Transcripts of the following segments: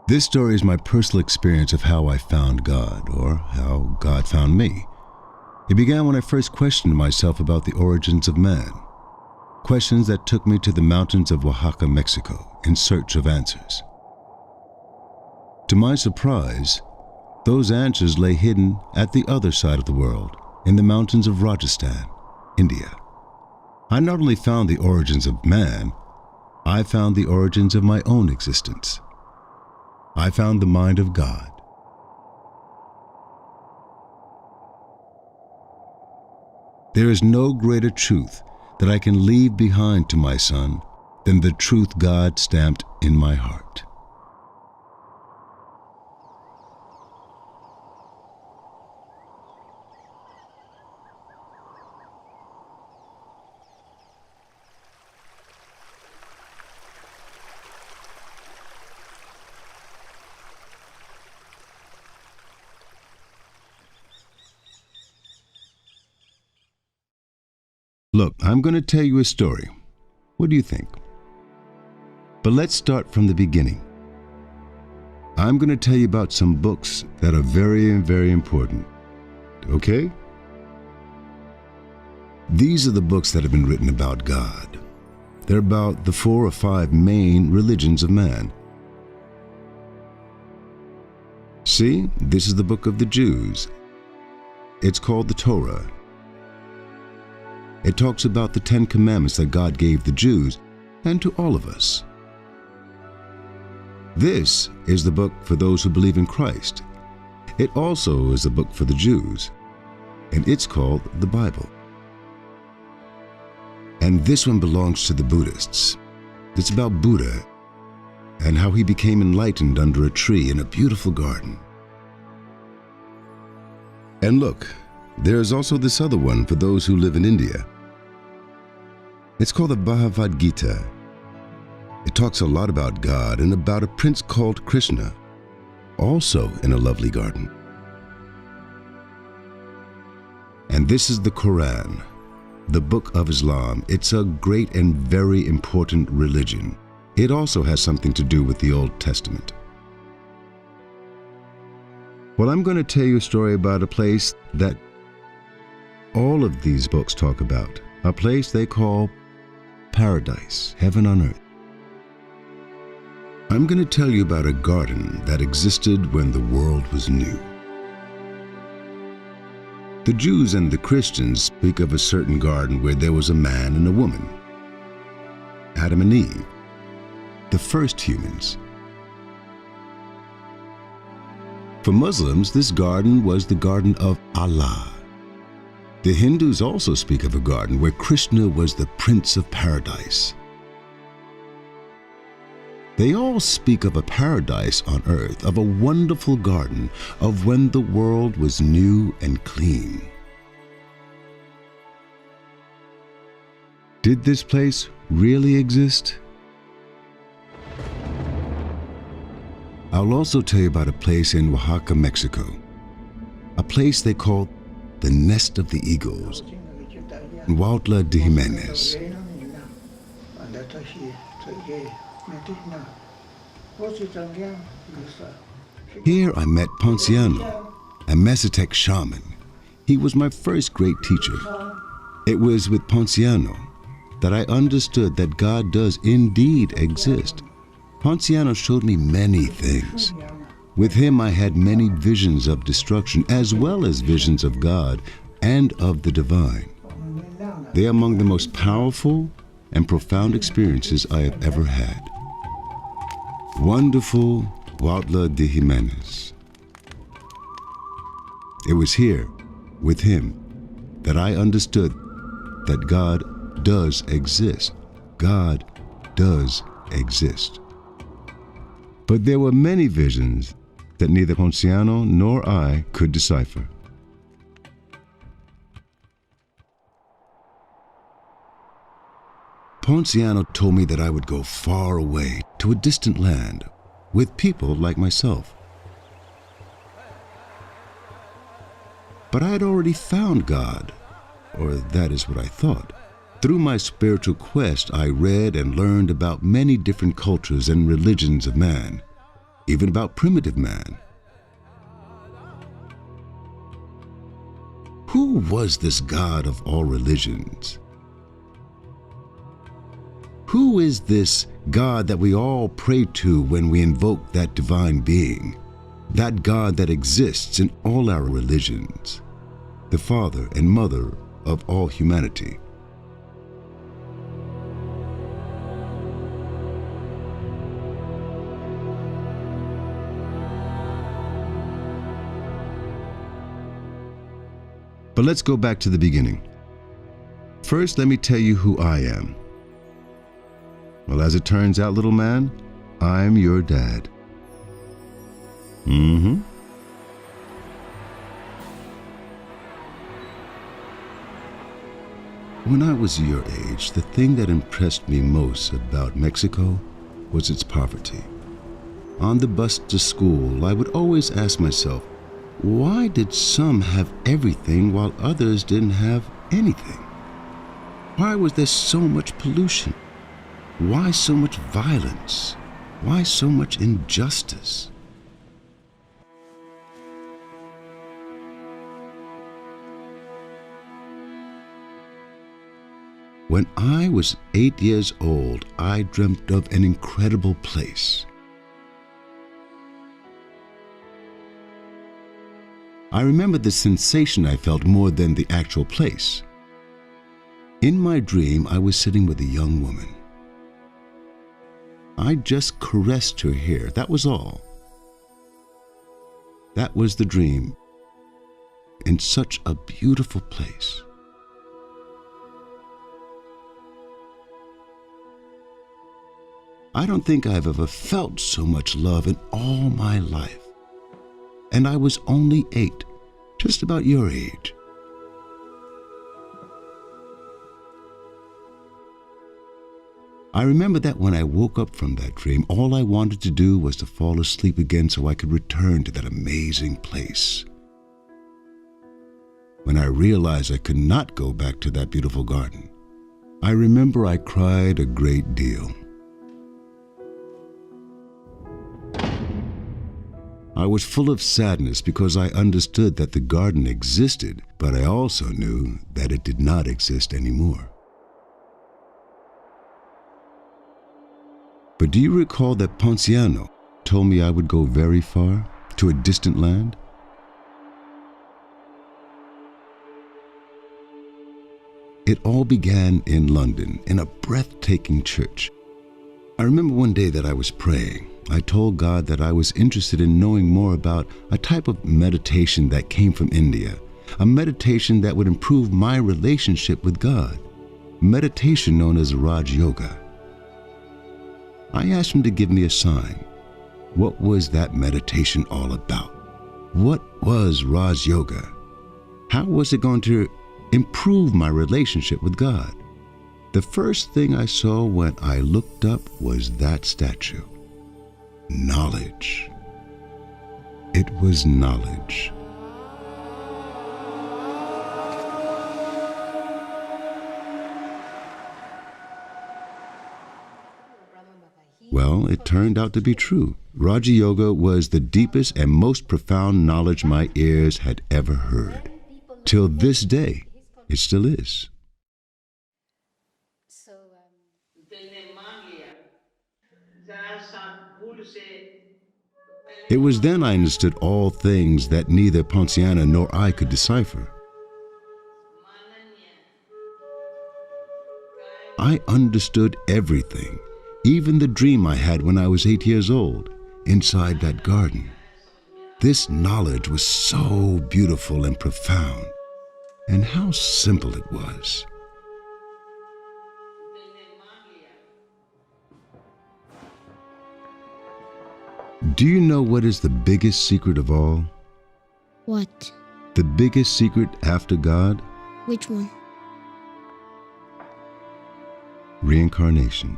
This story is my personal experience of how I found God, or how God found me. It began when I first questioned myself about the origins of man. Questions that took me to the mountains of Oaxaca, Mexico, in search of answers. To my surprise, those answers lay hidden at the other side of the world, in the mountains of Rajasthan, India. I not only found the origins of man, I found the origins of my own existence. I found the mind of God. There is no greater truth that I can leave behind to my son than the truth God stamped in my heart. Look, I'm going to tell you a story. What do you think? But let's start from the beginning. I'm going to tell you about some books that are very, very important. Okay? These are the books that have been written about God. They're about the 4 or 5 main religions of man. See, this is the book of the Jews. It's called the Torah. It talks about the 10 commandments that God gave the Jews and to all of us. This is the book for those who believe in Christ. It also is the book for the Jews, and it's called the Bible. And this one belongs to the Buddhists. It's about Buddha and how he became enlightened under a tree in a beautiful garden. And look, there's also this other one for those who live in India. It's called the Bhagavad Gita. It talks a lot about God and about a prince called Krishna, also in a lovely garden. And this is the Quran, the book of Islam. It's a great and very important religion. It also has something to do with the Old Testament. Well, I'm going to tell you a story about a place that all of these books talk about, a place they call paradise, heaven on earth. I'm going to tell you about a garden that existed when the world was new. The Jews and the Christians speak of a certain garden where there was a man and a woman, Adam and Eve, the first humans. For Muslims, this garden was the garden of Allah. The Hindus also speak of a garden where Krishna was the Prince of Paradise. They all speak of a paradise on earth, of a wonderful garden, of when the world was new and clean. Did this place really exist? I'll also tell you about a place in Oaxaca, Mexico, a place they call the Nest of the Eagles, in Huautla de Jimenez. Here I met Ponciano, a Mazatec shaman. He was my first great teacher. It was with Ponciano that I understood that God does indeed exist. Ponciano showed me many things. With him I had many visions of destruction as well as visions of God and of the divine. They are among the most powerful and profound experiences I have ever had. Wonderful Huautla de Jimenez. It was here, with him, that I understood that God does exist. God does exist. But there were many visions that neither Ponciano nor I could decipher. Ponciano told me that I would go far away to a distant land with people like myself. But I had already found God, or that is what I thought. Through my spiritual quest, I read and learned about many different cultures and religions of man. even about primitive man. Who was this God of all religions? Who is this God that we all pray to when we invoke that divine being, that God that exists in all our religions, the Father and Mother of all humanity? But let's go back to the beginning. First, let me tell you who I am. Well, as it turns out, little man, I'm your dad. When I was your age, the thing that impressed me most about Mexico was its poverty. On the bus to school, I would always ask myself, why did some have everything while others didn't have anything? Why was there so much pollution? Why so much violence? Why so much injustice? When I was 8 years old, I dreamt of an incredible place. I remember the sensation I felt more than the actual place. In my dream, I was sitting with a young woman. I just caressed her hair, that was all. That was the dream, in such a beautiful place. I don't think I've ever felt so much love in all my life. And I was only 8, just about your age. I remember that when I woke up from that dream, all I wanted to do was to fall asleep again so I could return to that amazing place. When I realized I could not go back to that beautiful garden, I remember I cried a great deal. I was full of sadness because I understood that the garden existed, but I also knew that it did not exist anymore. But do you recall that Ponciano told me I would go very far, to a distant land? It all began in London, in a breathtaking church. I remember one day that I was praying. I told God that I was interested in knowing more about a type of meditation that came from India, a meditation that would improve my relationship with God, meditation known as Raja Yoga. I asked him to give me a sign. What was that meditation all about? What was Raja Yoga? How was it going to improve my relationship with God? The first thing I saw when I looked up was that statue. Knowledge. It was knowledge. Well, it turned out to be true. Raja Yoga was the deepest and most profound knowledge my ears had ever heard. Till this day, it still is. It was then I understood all things that neither Ponciana nor I could decipher. I understood everything, even the dream I had when I was 8 years old, inside that garden. This knowledge was so beautiful and profound, and how simple it was. Do you know what is the biggest secret of all? What? The biggest secret after God? Which one? Reincarnation.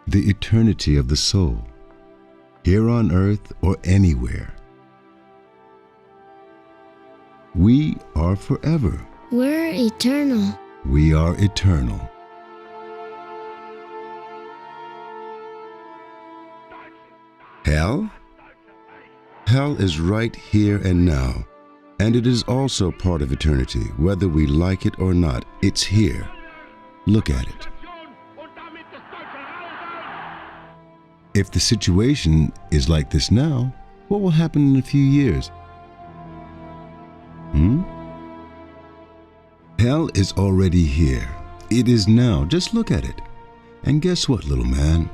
The eternity of the soul, here on earth or anywhere. We are forever. We're eternal. We are eternal. Hell? Hell is right here and now, and it is also part of eternity. Whether we like it or not, it's here. Look at it. If the situation is like this now, what will happen in a few years? Hell is already here. It is now. Just look at it. And guess what, little man?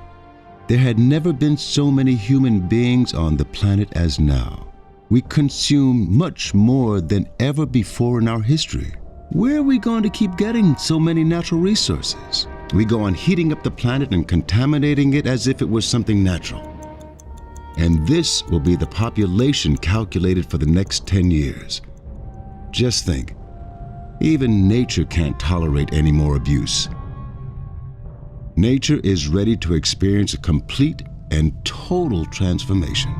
There had never been so many human beings on the planet as now. We consume much more than ever before in our history. Where are we going to keep getting so many natural resources? We go on heating up the planet and contaminating it as if it was something natural. And this will be the population calculated for the next 10 years. Just think, even nature can't tolerate any more abuse. Nature is ready to experience a complete and total transformation.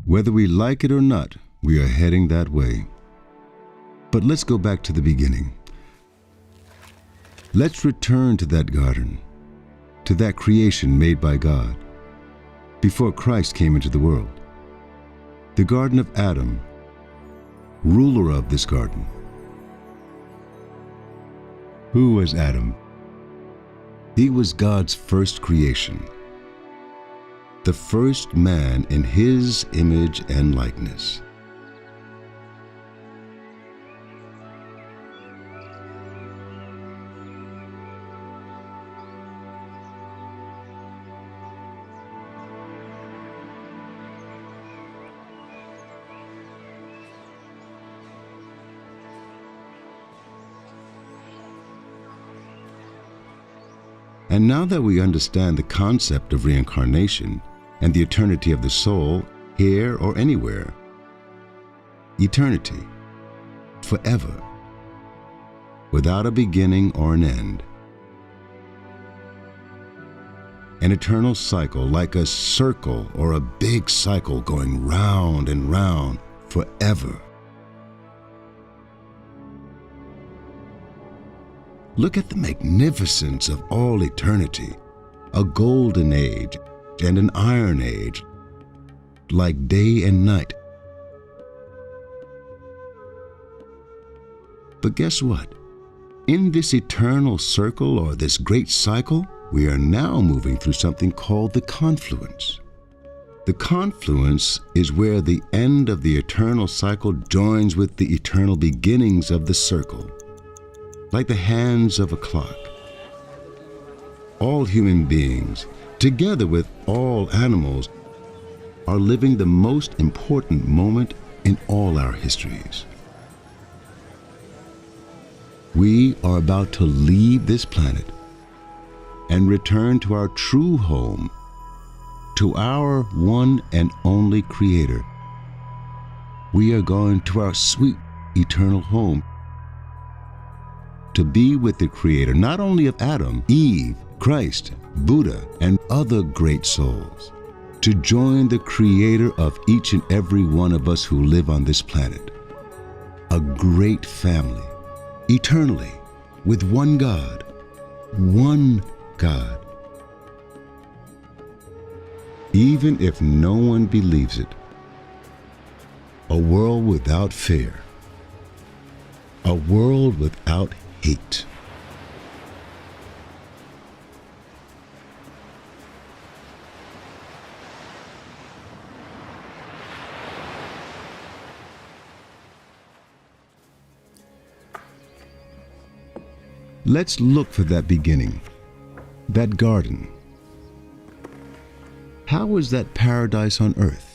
Whether we like it or not, we are heading that way. But let's go back to the beginning. Let's return to that garden, to that creation made by God, before Christ came into the world. The Garden of Adam, ruler of this garden. Who was Adam? He was God's first creation, the first man in his image and likeness. And now that we understand the concept of reincarnation and the eternity of the soul, here or anywhere, eternity, forever, without a beginning or an end, an eternal cycle like a circle or a big cycle going round and round forever. Look at the magnificence of all eternity, a golden age and an iron age, like day and night. But guess what? In this eternal circle or this great cycle, we are now moving through something called the confluence. The confluence is where the end of the eternal cycle joins with the eternal beginnings of the circle. Like the hands of a clock. All human beings, together with all animals, are living the most important moment in all our histories. We are about to leave this planet and return to our true home, to our one and only Creator. We are going to our sweet eternal home, to be with the Creator, not only of Adam, Eve, Christ, Buddha, and other great souls, to join the Creator of each and every one of us who live on this planet. A great family, eternally, with one God, one God. Even if no one believes it, a world without fear, a world without hate. Let's look for that beginning, that garden. How was that paradise on earth?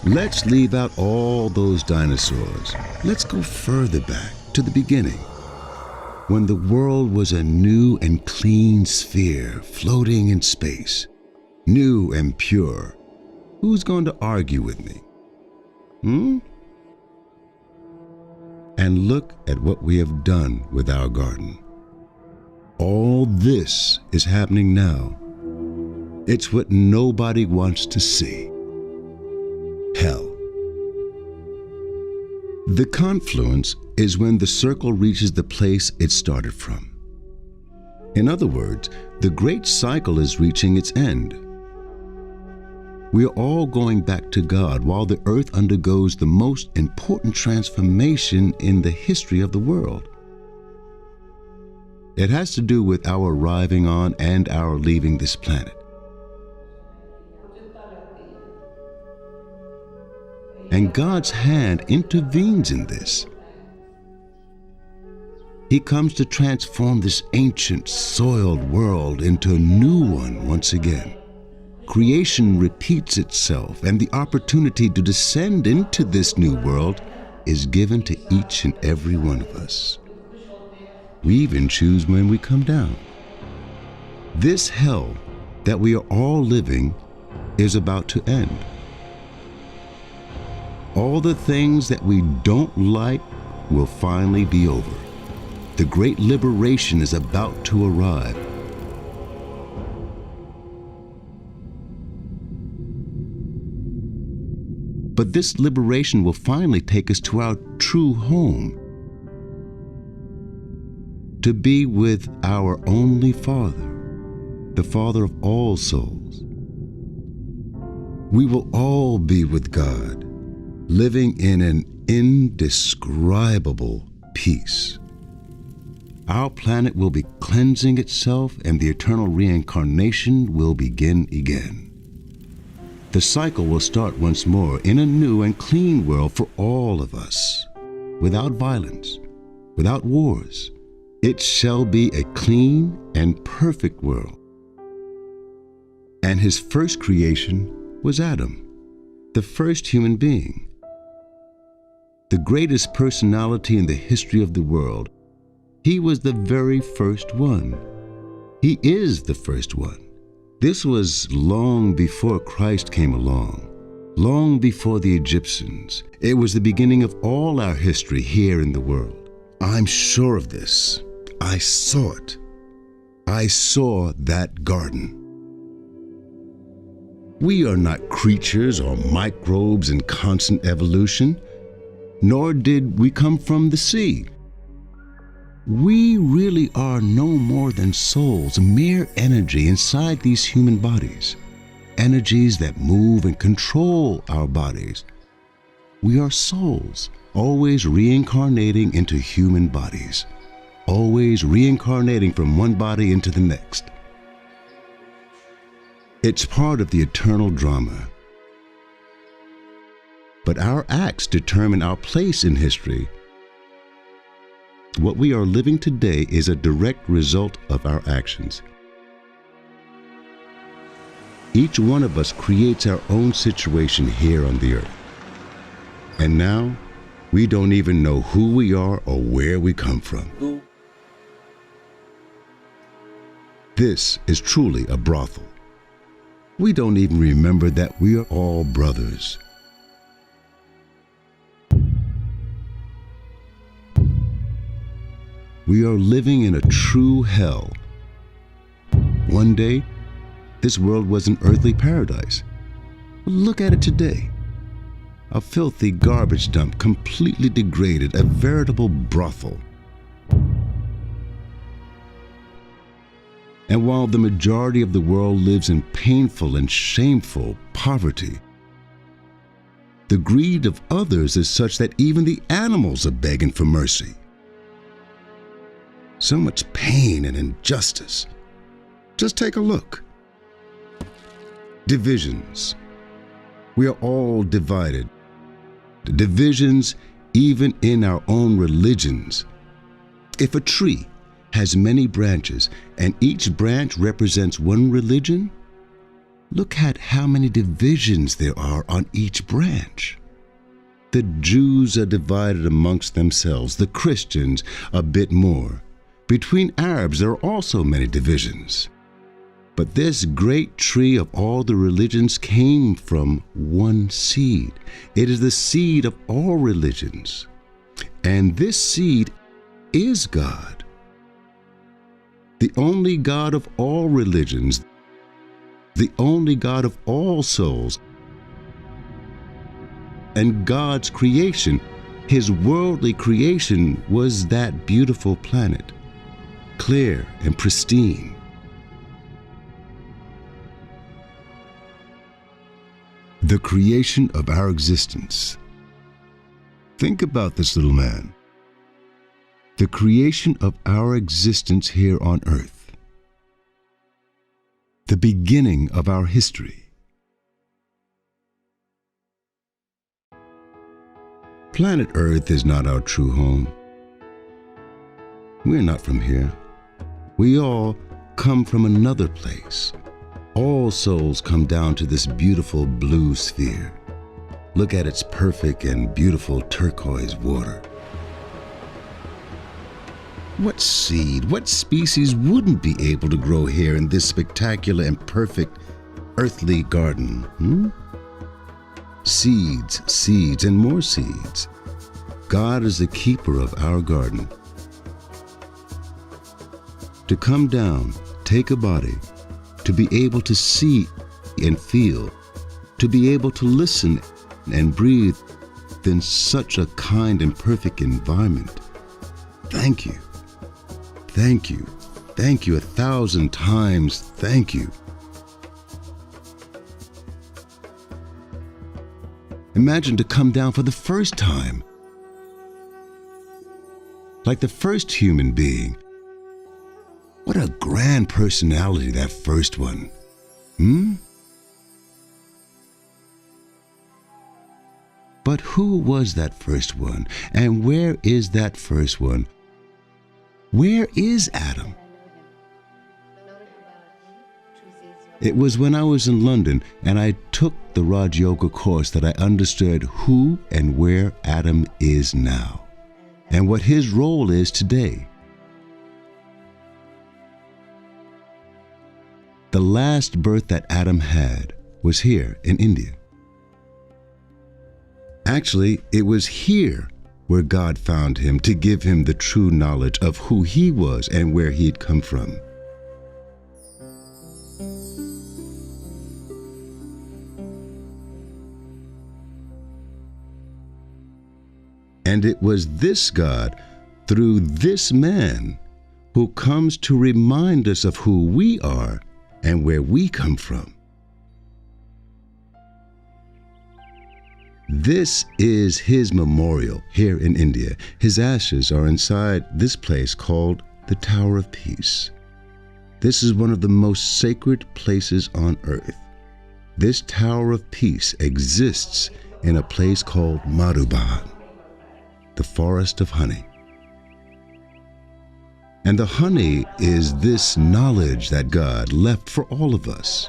Let's leave out all those dinosaurs. Let's go further back to the beginning, when the world was a new and clean sphere floating in space, new and pure. Who's going to argue with me? And look at what we have done with our garden. All this is happening now. It's what nobody wants to see. Hell. The confluence is when the circle reaches the place it started from. In other words, the great cycle is reaching its end. We are all going back to God while the earth undergoes the most important transformation in the history of the world. It has to do with our arriving on and our leaving this planet. And God's hand intervenes in this. He comes to transform this ancient, soiled world into a new one once again. Creation repeats itself, and the opportunity to descend into this new world is given to each and every one of us. We even choose when we come down. This hell that we are all living is about to end. All the things that we don't like will finally be over. The great liberation is about to arrive. But this liberation will finally take us to our true home, to be with our only Father, the Father of all souls. We will all be with God, living in an indescribable peace. Our planet will be cleansing itself, and the eternal reincarnation will begin again. The cycle will start once more in a new and clean world for all of us, without violence, without wars. It shall be a clean and perfect world. And his first creation was Adam, the first human being, the greatest personality in the history of the world. He was the very first one. He is the first one. This was long before Christ came along, long before the Egyptians. It was the beginning of all our history here in the world. I'm sure of this. I saw it. I saw that garden. We are not creatures or microbes in constant evolution, nor did we come from the sea. We really are no more than souls, mere energy inside these human bodies, energies that move and control our bodies. We are souls, always reincarnating into human bodies, always reincarnating from one body into the next. It's part of the eternal drama. But our acts determine our place in history. What we are living today is a direct result of our actions. Each one of us creates our own situation here on the earth. And now, we don't even know who we are or where we come from. This is truly a brothel. We don't even remember that we are all brothers. We are living in a true hell. One day, this world was an earthly paradise. Look at it today. A filthy garbage dump, completely degraded, a veritable brothel. And while the majority of the world lives in painful and shameful poverty, the greed of others is such that even the animals are begging for mercy. So much pain and injustice. Just take a look. Divisions. We are all divided. Divisions even in our own religions. If a tree has many branches and each branch represents one religion, look at how many divisions there are on each branch. The Jews are divided amongst themselves, the Christians a bit more. Between Arabs, there are also many divisions. But this great tree of all the religions came from one seed. It is the seed of all religions. And this seed is God. The only God of all religions, the only God of all souls, and God's creation, his worldly creation, was that beautiful planet. clear and pristine. The creation of our existence. Think about this, little man. The creation of our existence here on earth. The beginning of our history. Planet Earth is not our true home. We're not from here. We all come from another place. All souls come down to this beautiful blue sphere. Look at its perfect and beautiful turquoise water. What seed, what species wouldn't be able to grow here in this spectacular and perfect earthly garden? Seeds, seeds, and more seeds. God is the keeper of our garden. To come down, take a body, to be able to see and feel, to be able to listen and breathe in such a kind and perfect environment. Thank you. Thank you. Thank you 1,000 times. Thank you. Imagine to come down for the first time. Like the first human being. What a grand personality, that first one. But who was that first one? And where is that first one? Where is Adam? It was when I was in London and I took the Raja Yoga course that I understood who and where Adam is now, and what his role is today. The last birth that Adam had was here in India. Actually, it was here where God found him to give him the true knowledge of who he was and where he had come from. And it was this God, through this man, who comes to remind us of who we are and where we come from. This is his memorial here in India. His ashes are inside this place called the Tower of Peace. This is one of the most sacred places on earth. This Tower of Peace exists in a place called Madhuban, the forest of honey. And the honey is this knowledge that God left for all of us.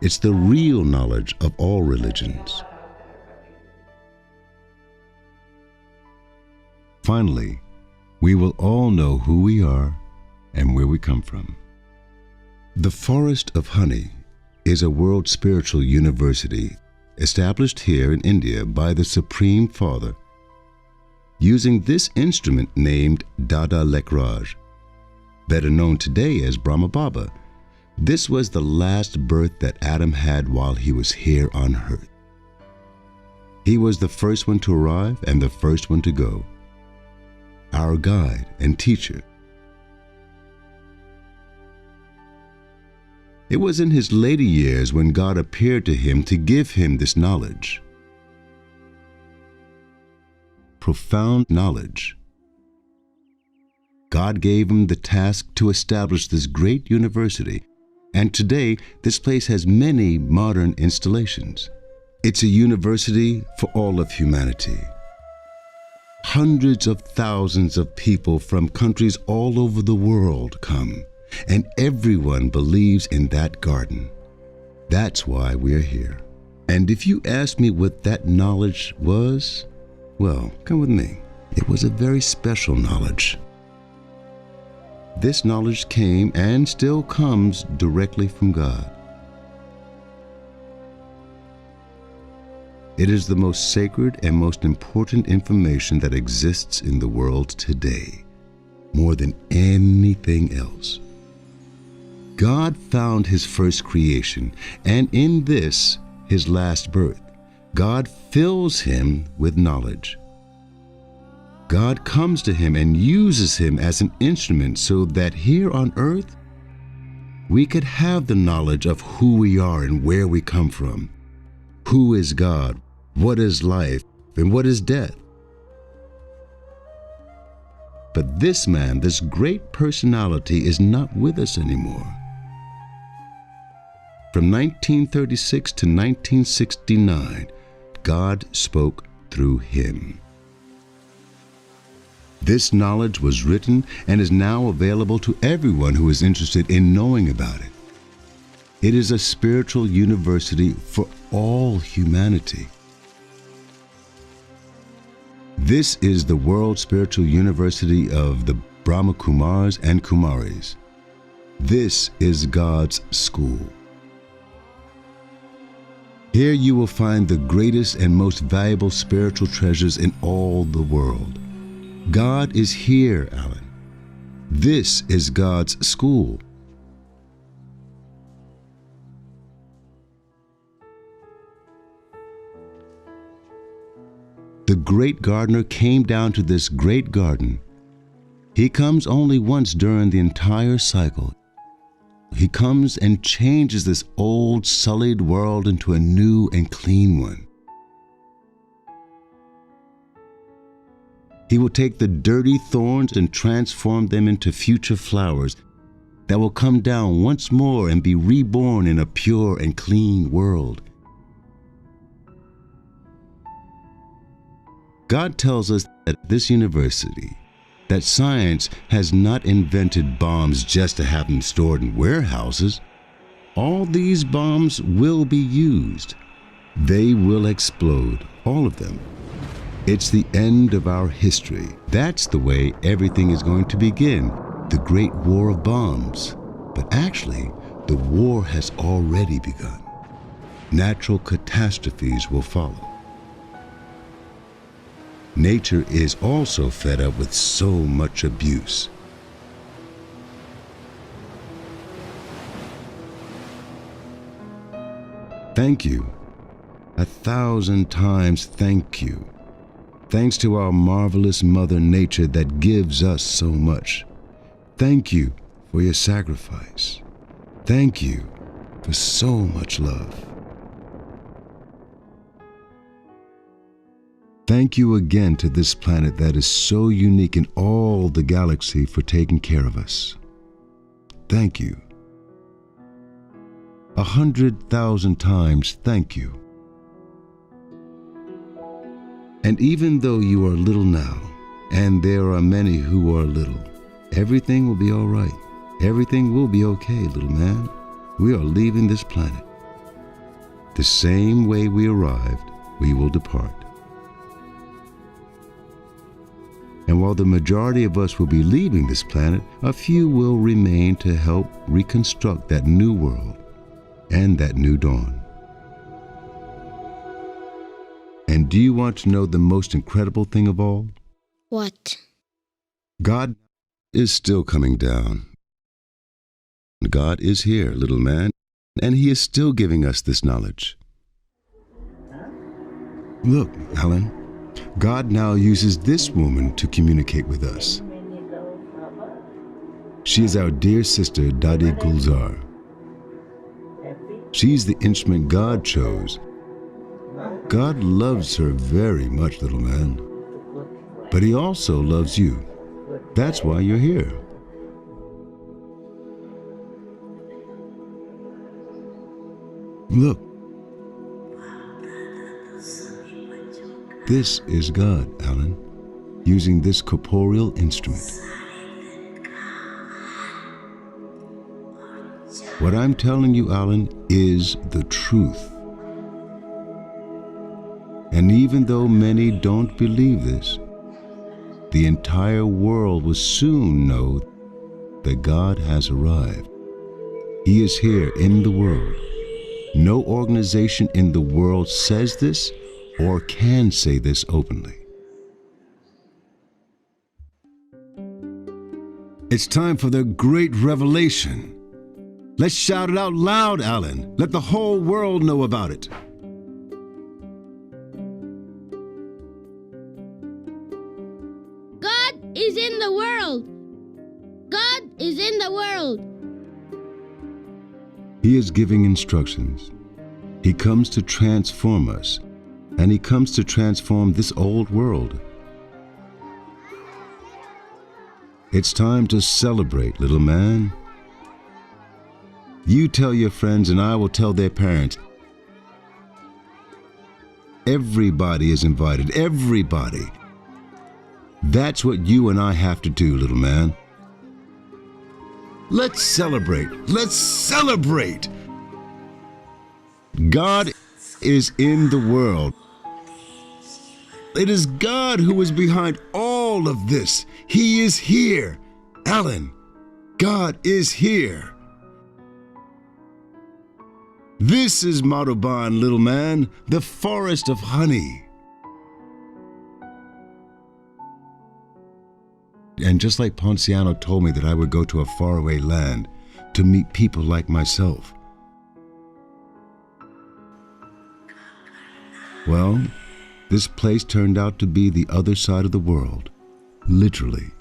It's the real knowledge of all religions. Finally, we will all know who we are and where we come from. The Forest of Honey is a world spiritual university established here in India by the Supreme Father, using this instrument named Dada Lekraj, better known today as Brahma Baba. This was the last birth that Adam had while he was here on earth. He was the first one to arrive and the first one to go, our guide and teacher. It was in his later years when God appeared to him to give him this knowledge. Profound knowledge. God gave him the task to establish this great university, and today this place has many modern installations. It's a university for all of humanity. Hundreds of thousands of people from countries all over the world come, and everyone believes in that garden. That's why we're here. And if you ask me what that knowledge was, well, come with me. It was a very special knowledge. This knowledge came and still comes directly from God. It is the most sacred and most important information that exists in the world today, more than anything else. God found his first creation, and in this, his last birth, God fills him with knowledge. God comes to him and uses him as an instrument so that here on earth, we could have the knowledge of who we are and where we come from. Who is God? What is life? And what is death? But this man, this great personality, is not with us anymore. From 1936 to 1969, God spoke through him. This knowledge was written and is now available to everyone who is interested in knowing about it. It is a spiritual university for all humanity. This is the World Spiritual University of the Brahma Kumars and Kumaris. This is God's school. Here you will find the greatest and most valuable spiritual treasures in all the world. God is here, Alan. This is God's school. The great gardener came down to this great garden. He comes only once during the entire cycle. He comes and changes this old, sullied world into a new and clean one. He will take the dirty thorns and transform them into future flowers that will come down once more and be reborn in a pure and clean world. God tells us at this university that science has not invented bombs just to have them stored in warehouses. All these bombs will be used. They will explode, all of them. It's the end of our history. That's the way everything is going to begin, the great war of bombs. But actually, the war has already begun. Natural catastrophes will follow. Nature is also fed up with so much abuse. Thank you. 1,000 times thank you. Thanks to our marvelous Mother Nature that gives us so much. Thank you for your sacrifice. Thank you for so much love. Thank you again to this planet that is so unique in all the galaxy for taking care of us. Thank you. 100,000 times thank you. And even though you are little now, and there are many who are little, everything will be all right. Everything will be okay, little man. We are leaving this planet. The same way we arrived, we will depart. And while the majority of us will be leaving this planet, a few will remain to help reconstruct that new world and that new dawn. And do you want to know the most incredible thing of all? What? God is still coming down. God is here, little man, and he is still giving us this knowledge. Look, Alan. God now uses this woman to communicate with us. She is our dear sister, Dadi Gulzar. She's the instrument God chose. God loves her very much, little man. But he also loves you. That's why you're here. Look. This is God, Alan, using this corporeal instrument. What I'm telling you, Alan, is the truth. And even though many don't believe this, the entire world will soon know that God has arrived. He is here in the world. No organization in the world says this or can say this openly. It's time for the great revelation. Let's shout it out loud, Alan. Let the whole world know about it. is in the world. God is in the world. He is giving instructions. He comes to transform us, and He comes to transform this old world. It's time to celebrate, little man. You tell your friends and I will tell their parents. Everybody is invited, everybody. That's what you and I have to do, little man. Let's celebrate. Let's celebrate. God is in the world. It is God who is behind all of this. He is here. Alan, God is here. This is Madhuban, little man, the forest of honey. And just like Ponciano told me that I would go to a faraway land to meet people like myself. Well, this place turned out to be the other side of the world, literally.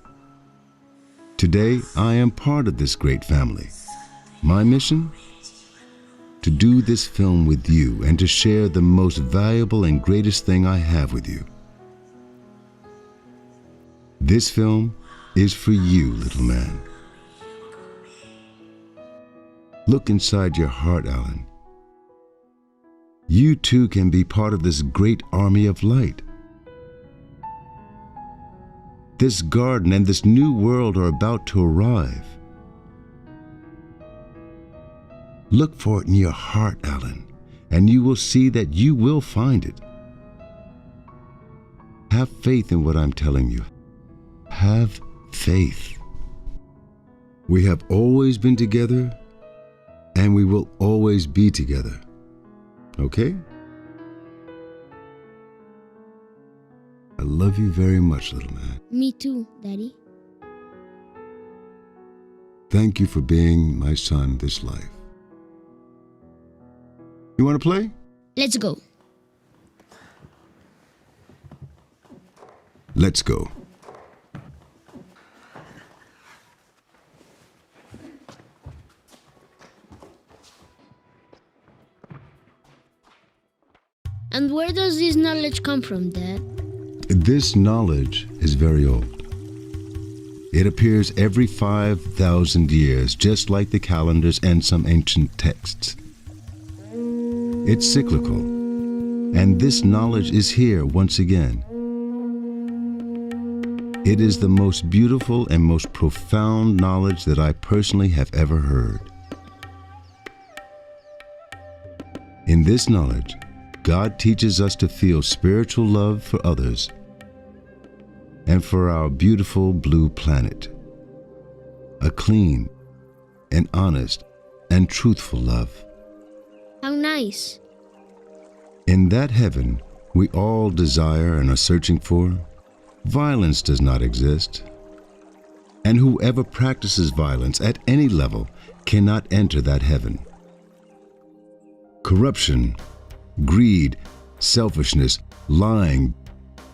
Today, I am part of this great family. My mission? To do this film with you and to share the most valuable and greatest thing I have with you. This film is for you, little man. Look inside your heart, Alan. You too can be part of this great army of light. This garden and this new world are about to arrive. Look for it in your heart, Alan, and you will see that you will find it. Have faith in what I'm telling you. Have faith. We have always been together, and we will always be together. Okay? I love you very much, little man. Me too, Daddy. Thank you for being my son this life. You want to play? Let's go. Let's go. And where does this knowledge come from, Dad? This knowledge is very old. It appears every 5,000 years, just like the calendars and some ancient texts. It's cyclical, and this knowledge is here once again. It is the most beautiful and most profound knowledge that I personally have ever heard. In this knowledge, God teaches us to feel spiritual love for others and for our beautiful blue planet. A clean and honest and truthful love. How nice. In that heaven we all desire and are searching for, violence does not exist. And whoever practices violence at any level cannot enter that heaven. Corruption, greed, selfishness, lying,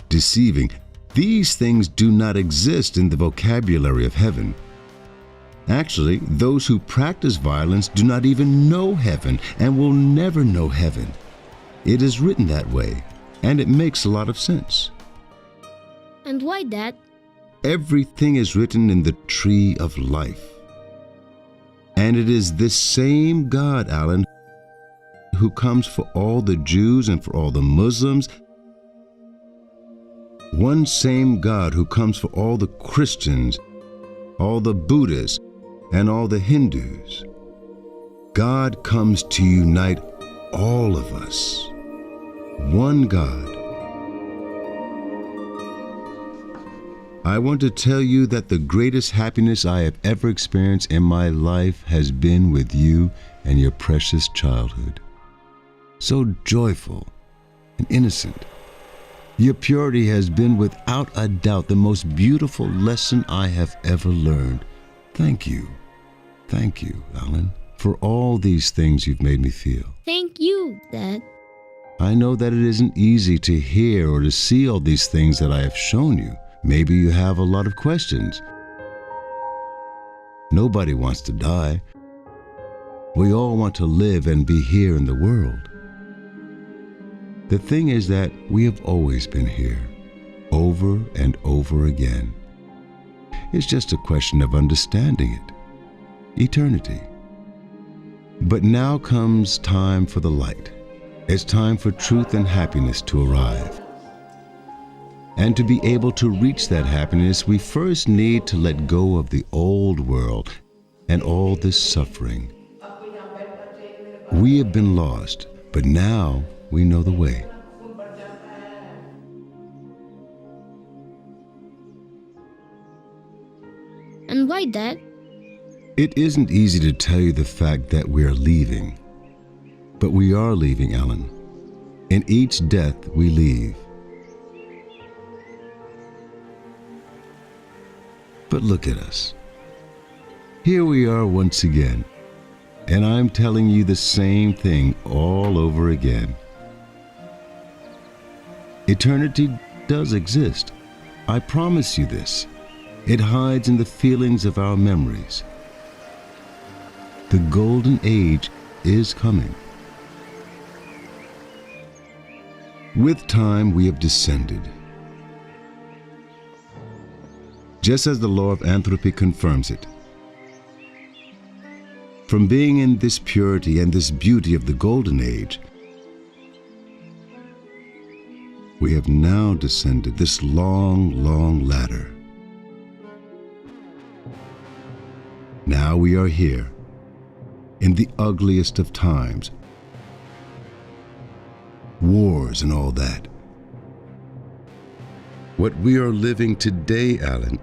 deceiving, these things do not exist in the vocabulary of heaven. Actually, those who practice violence do not even know heaven and will never know heaven. It is written that way, and it makes a lot of sense. And why, Dad? Everything is written in the tree of life. And it is this same God, Alan, who comes for all the Jews and for all the Muslims. One same God who comes for all the Christians, all the Buddhists, and all the Hindus. God comes to unite all of us. One God. I want to tell you that the greatest happiness I have ever experienced in my life has been with you and your precious childhood. So joyful and innocent. Your purity has been without a doubt the most beautiful lesson I have ever learned. Thank you, Alan, for all these things you've made me feel. Thank you, Dad. I know that it isn't easy to hear or to see all these things that I have shown you, Maybe you have a lot of questions. Nobody wants to die. We all want to live and be here in the world. The thing is that we have always been here, over and over again. It's just a question of understanding it. Eternity. But now comes time for the light. It's time for truth and happiness to arrive. And to be able to reach that happiness, we first need to let go of the old world and all this suffering. We have been lost, but now we know the way. And why, Dad? It isn't easy to tell you the fact that we are leaving. But we are leaving, Alan. In each death we leave. But look at us. Here we are once again, and I'm telling you the same thing all over again. Eternity does exist. I promise you this. It hides in the feelings of our memories. The golden age is coming. With time we have descended. Just as the law of entropy confirms it. From being in this purity and this beauty of the golden age, we have now descended this long, long ladder. Now we are here, in the ugliest of times, wars and all that. What we are living today, Alan,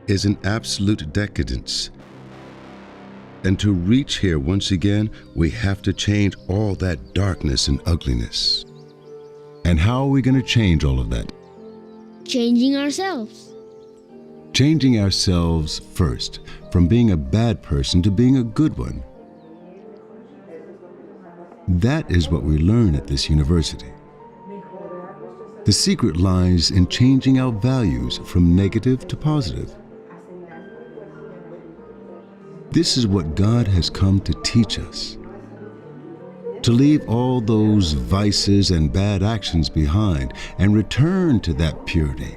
is an absolute decadence. And to reach here once again, we have to change all that darkness and ugliness. And how are we going to change all of that? Changing ourselves. Changing ourselves first, from being a bad person to being a good one. That is what we learn at this university. The secret lies in changing our values from negative to positive. This is what God has come to teach us. To leave all those vices and bad actions behind and return to that purity.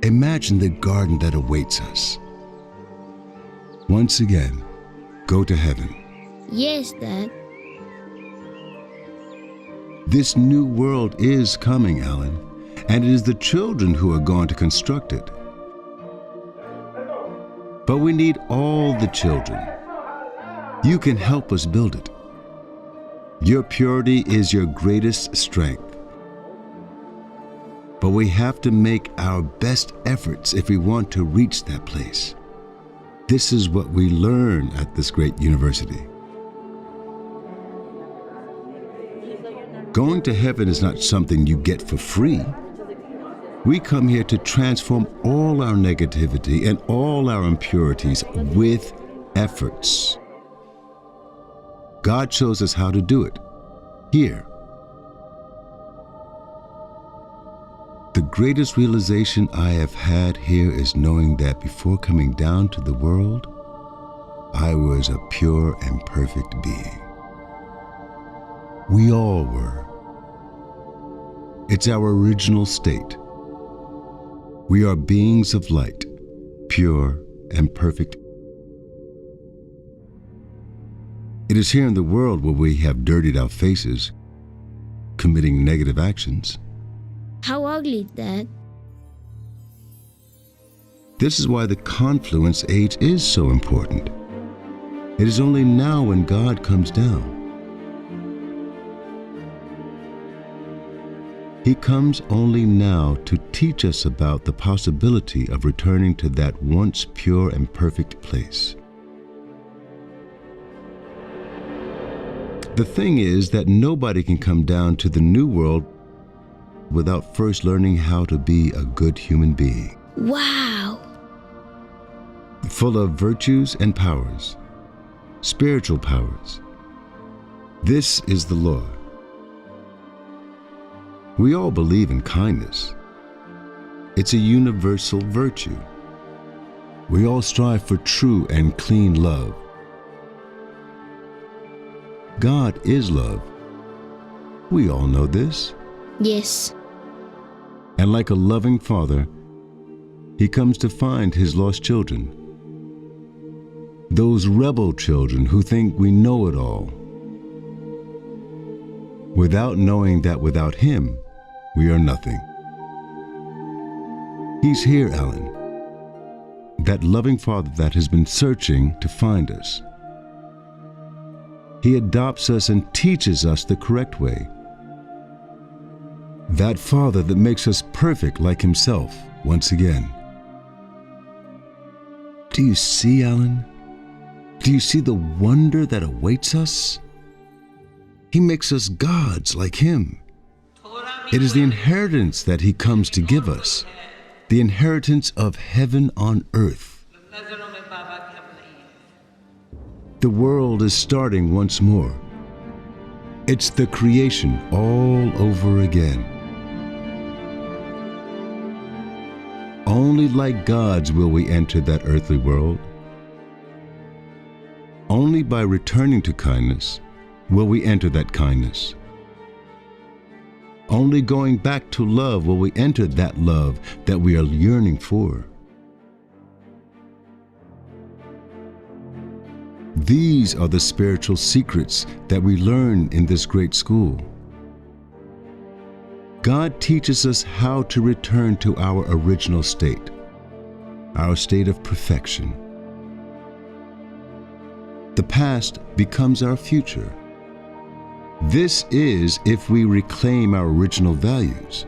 Imagine the garden that awaits us. Once again, go to heaven. Yes, Dad. This new world is coming, Alan, and it is the children who are going to construct it. But we need all the children. You can help us build it. Your purity is your greatest strength. But we have to make our best efforts if we want to reach that place. This is what we learn at this great university. Going to heaven is not something you get for free. We come here to transform all our negativity and all our impurities with efforts. God shows us how to do it, here. The greatest realization I have had here is knowing that before coming down to the world, I was a pure and perfect being. We all were. It's our original state. We are beings of light, pure and perfect. It is here in the world where we have dirtied our faces, committing negative actions. How ugly, Dad. This is why the confluence age is so important. It is only now when God comes down. He comes only now to teach us about the possibility of returning to that once pure and perfect place. The thing is that nobody can come down to the new world without first learning how to be a good human being. Wow! Full of virtues and powers, spiritual powers. This is the law. We all believe in kindness. It's a universal virtue. We all strive for true and clean love. God is love. We all know this. Yes. And like a loving father, he comes to find his lost children. Those rebel children who think we know it all, without knowing that without him, we are nothing. He's here, Alan. That loving father that has been searching to find us. He adopts us and teaches us the correct way. That father that makes us perfect like himself once again. Do you see, Alan? Do you see the wonder that awaits us? He makes us gods like him. It is the inheritance that he comes to give us, the inheritance of heaven on earth. The world is starting once more. It's the creation all over again. Only like gods will we enter that earthly world. Only by returning to kindness will we enter that kindness. Only going back to love will we enter that love that we are yearning for. These are the spiritual secrets that we learn in this great school. God teaches us how to return to our original state, our state of perfection. The past becomes our future. This is if we reclaim our original values.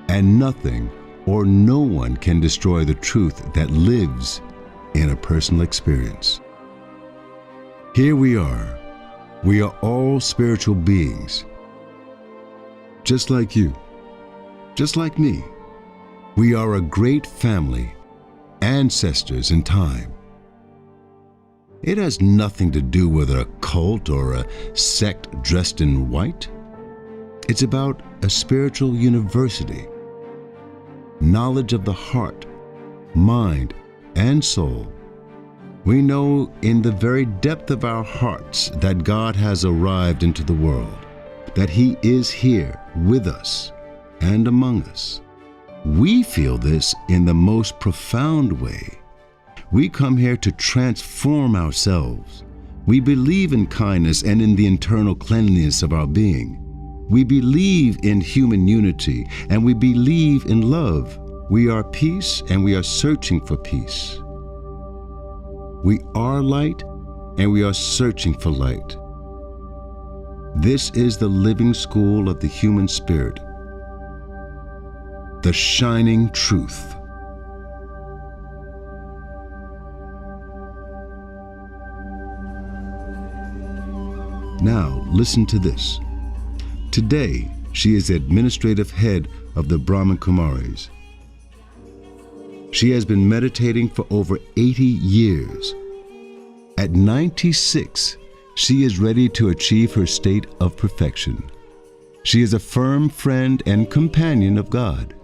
And nothing or no one can destroy the truth that lives in a personal experience. Here we are. We are all spiritual beings. Just like you, just like me. We are a great family, ancestors in time. It has nothing to do with a cult or a sect dressed in white. It's about a spiritual university. Knowledge of the heart, mind, and soul. We know in the very depth of our hearts that God has arrived into the world, that He is here with us and among us. We feel this in the most profound way. We come here to transform ourselves. We believe in kindness and in the internal cleanliness of our being. We believe in human unity and we believe in love. We are peace and we are searching for peace. We are light and we are searching for light. This is the living school of the human spirit, the shining truth. Now, listen to this. Today, she is administrative head of the Brahman Kumaris. She has been meditating for over 80 years. At 96, she is ready to achieve her state of perfection. She is a firm friend and companion of God.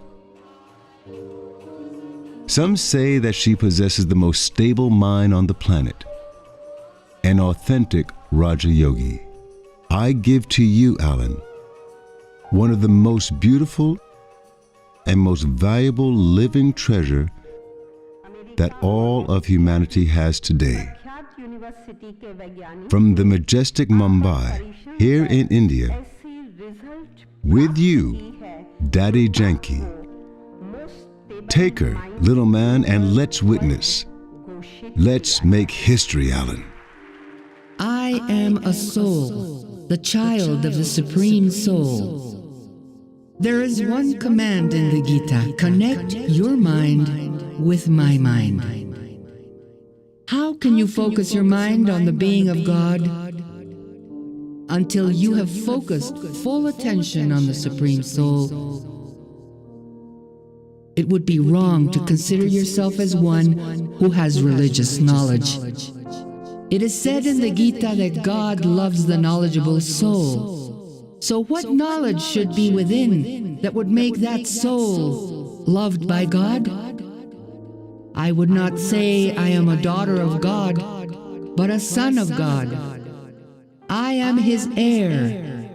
Some say that she possesses the most stable mind on the planet, an authentic Raja Yogi. I give to you, Alan, one of the most beautiful and most valuable living treasure that all of humanity has today. From the majestic Mumbai, here in India, with you, Daddy Janki. Take her, little man, and let's witness. Let's make history, Alan. I am a soul, the child of the Supreme Soul. There is one command in the Gita: connect your mind with my mind. How can you focus your mind on the being of God? Until you have focused full attention on the Supreme Soul. It would be wrong to consider yourself as one who has religious knowledge. It is said in the Gita that God loves the knowledgeable soul. So what knowledge should be within that would make that soul loved by God? I would not say I am a daughter of God, but a son of God. I am his heir,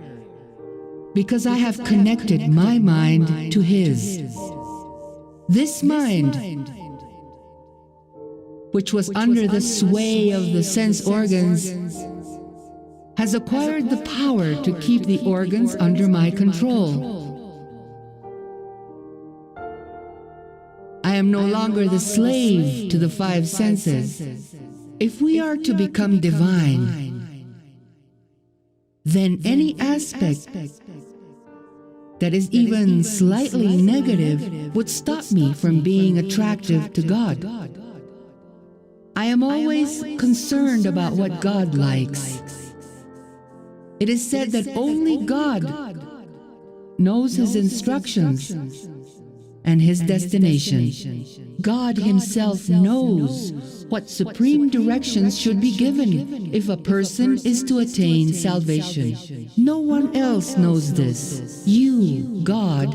because I have connected my mind to his. This mind, which was under the sway of the sense organs, has acquired the power to keep the organs under my control. I am no longer the slave to the five senses. If we are to become divine, then any aspect that is even slightly negative would stop me from being attractive to God. I am always concerned about what God likes. It is said that only God knows his instructions and his destination. God himself knows what supreme directions should be given if a person is to attain salvation. No one else knows this. You, God,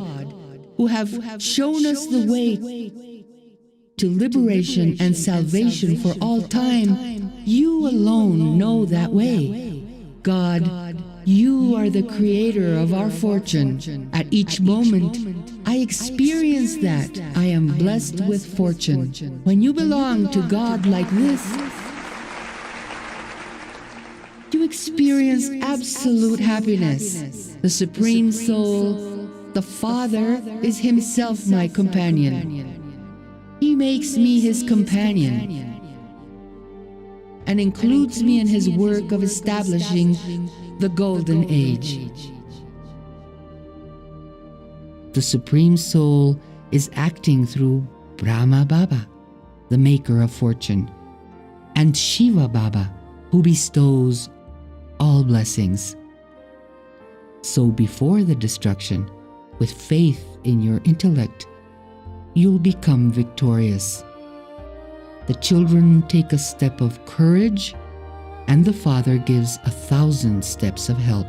who have shown us the way to liberation and salvation for all time, you alone know that way. God, you are the creator of our fortune. At each moment, I experience that I am blessed with fortune. When you belong to God like this, you experience absolute happiness. The Supreme Soul, the Father, is himself my companion. He makes me his companion and includes me in his work of establishing the Golden Age. The Supreme Soul is acting through Brahma Baba, the maker of fortune, and Shiva Baba, who bestows all blessings. So before the destruction, with faith in your intellect, you'll become victorious. The children take a step of courage, and the Father gives 1,000 steps of help.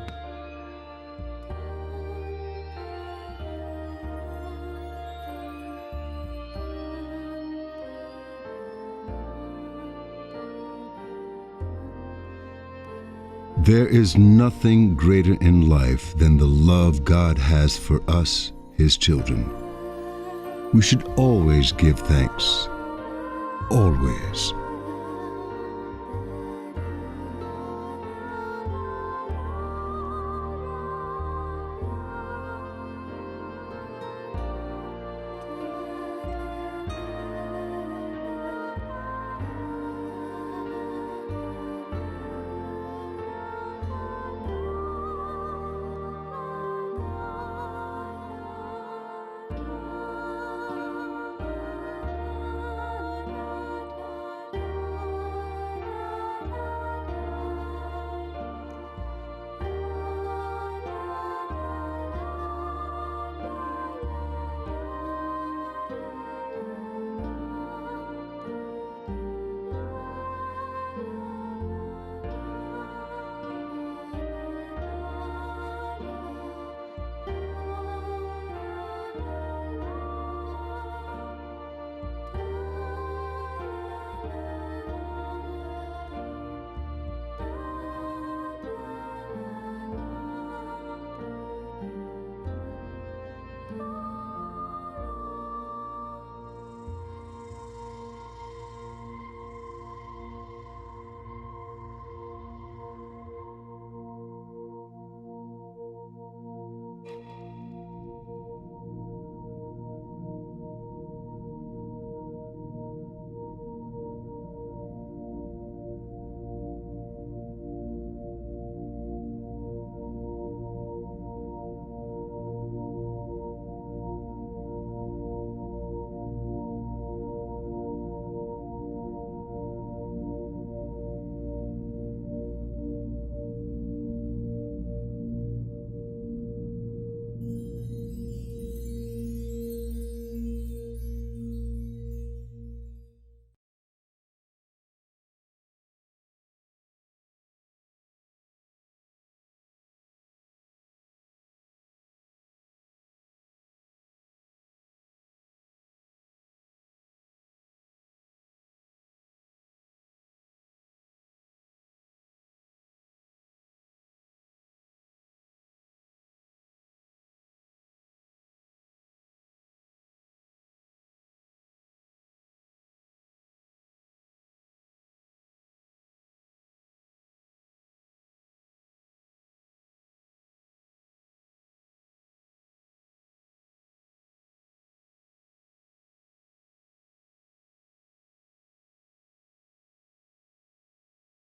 There is nothing greater in life than the love God has for us, his children. We should always give thanks. Always.